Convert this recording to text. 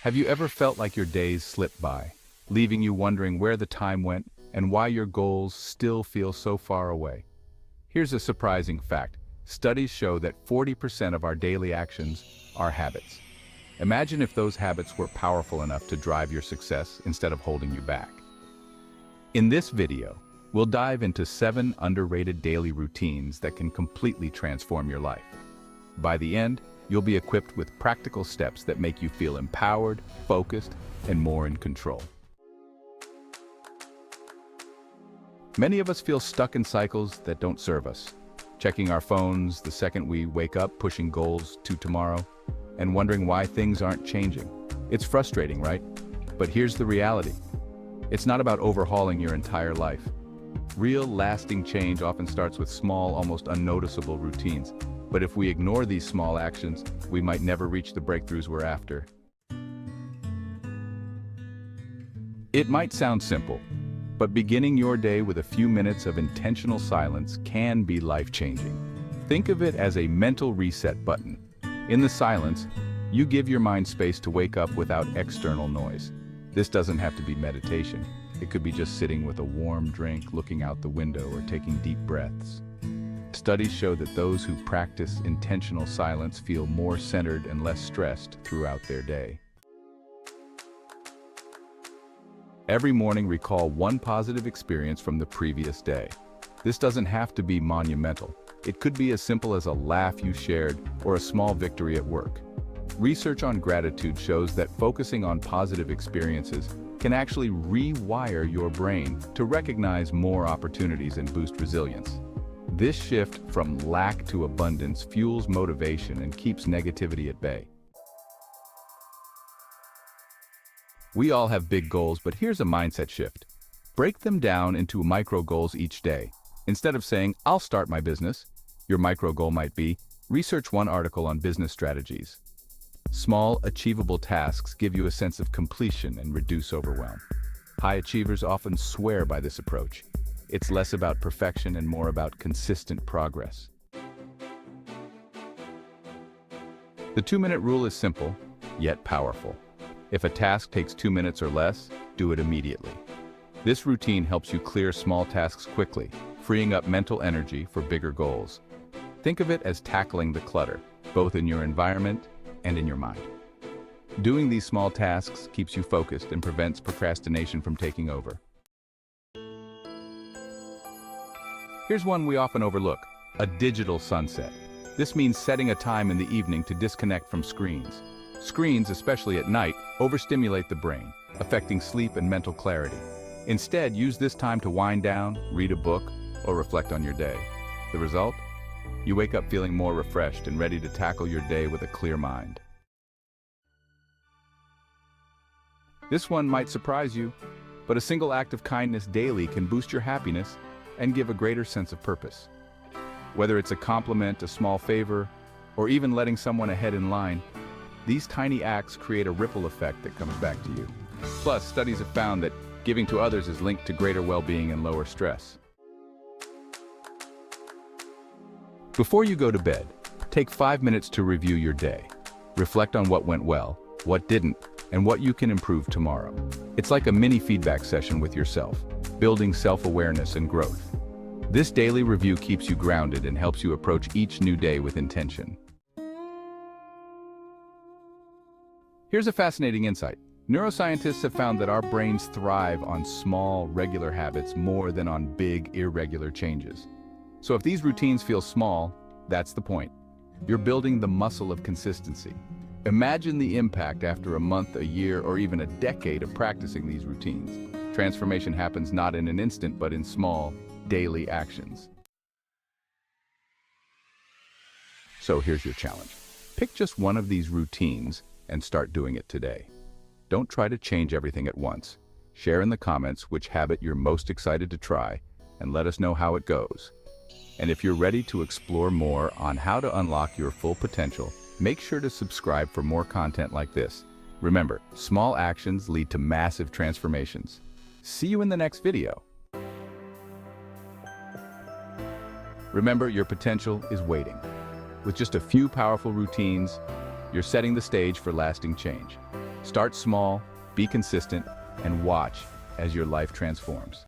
Have you ever felt like your days slipped by, leaving you wondering where the time went and why your goals still feel so far away? Here's a surprising fact. Studies show that 40% of our daily actions are habits. Imagine if those habits were powerful enough to drive your success instead of holding you back. In this video, we'll dive into 7 underrated daily routines that can completely transform your life. By the end, you'll be equipped with practical steps that make you feel empowered, focused, and more in control. Many of us feel stuck in cycles that don't serve us. Checking our phones the second we wake up, pushing goals to tomorrow, and wondering why things aren't changing. It's frustrating, right? But here's the reality. It's not about overhauling your entire life. Real, lasting change often starts with small, almost unnoticeable routines. But if we ignore these small actions, we might never reach the breakthroughs we're after. It might sound simple, but beginning your day with a few minutes of intentional silence can be life-changing. Think of it as a mental reset button. In the silence, you give your mind space to wake up without external noise. This doesn't have to be meditation. It could be just sitting with a warm drink, looking out the window, or taking deep breaths. Studies show that those who practice intentional silence feel more centered and less stressed throughout their day. Every morning, recall one positive experience from the previous day. This doesn't have to be monumental. It could be as simple as a laugh you shared or a small victory at work. Research on gratitude shows that focusing on positive experiences can actually rewire your brain to recognize more opportunities and boost resilience. This shift from lack to abundance fuels motivation and keeps negativity at bay. We all have big goals, but here's a mindset shift. Break them down into micro goals each day. Instead of saying, "I'll start my business," your micro goal might be, research one article on business strategies. Small, achievable tasks give you a sense of completion and reduce overwhelm. High achievers often swear by this approach. It's less about perfection and more about consistent progress. The 2-minute rule is simple, yet powerful. If a task takes 2 minutes or less, do it immediately. This routine helps you clear small tasks quickly, freeing up mental energy for bigger goals. Think of it as tackling the clutter, both in your environment and in your mind. Doing these small tasks keeps you focused and prevents procrastination from taking over. Here's one we often overlook, a digital sunset. This means setting a time in the evening to disconnect from screens. Screens, especially at night, overstimulate the brain, affecting sleep and mental clarity. Instead, use this time to wind down, read a book, or reflect on your day. The result? You wake up feeling more refreshed and ready to tackle your day with a clear mind. This one might surprise you, but a single act of kindness daily can boost your happiness and give a greater sense of purpose. Whether it's a compliment, a small favor, or even letting someone ahead in line, these tiny acts create a ripple effect that comes back to you. Plus, studies have found that giving to others is linked to greater well-being and lower stress. Before you go to bed, take 5 minutes to review your day. Reflect on what went well, what didn't, and what you can improve tomorrow. It's like a mini feedback session with yourself, building self-awareness and growth. This daily review keeps you grounded and helps you approach each new day with intention. Here's a fascinating insight. Neuroscientists have found that our brains thrive on small, regular habits more than on big, irregular changes. So if these routines feel small, that's the point. You're building the muscle of consistency. Imagine the impact after a month, a year, or even a decade of practicing these routines. Transformation happens not in an instant, but in small, daily actions. So here's your challenge. Pick just one of these routines and start doing it today. Don't try to change everything at once. Share in the comments which habit you're most excited to try, and let us know how it goes. And if you're ready to explore more on how to unlock your full potential, make sure to subscribe for more content like this. Remember, small actions lead to massive transformations. See you in the next video. Remember, your potential is waiting. With just a few powerful routines, you're setting the stage for lasting change. Start small, be consistent, and watch as your life transforms.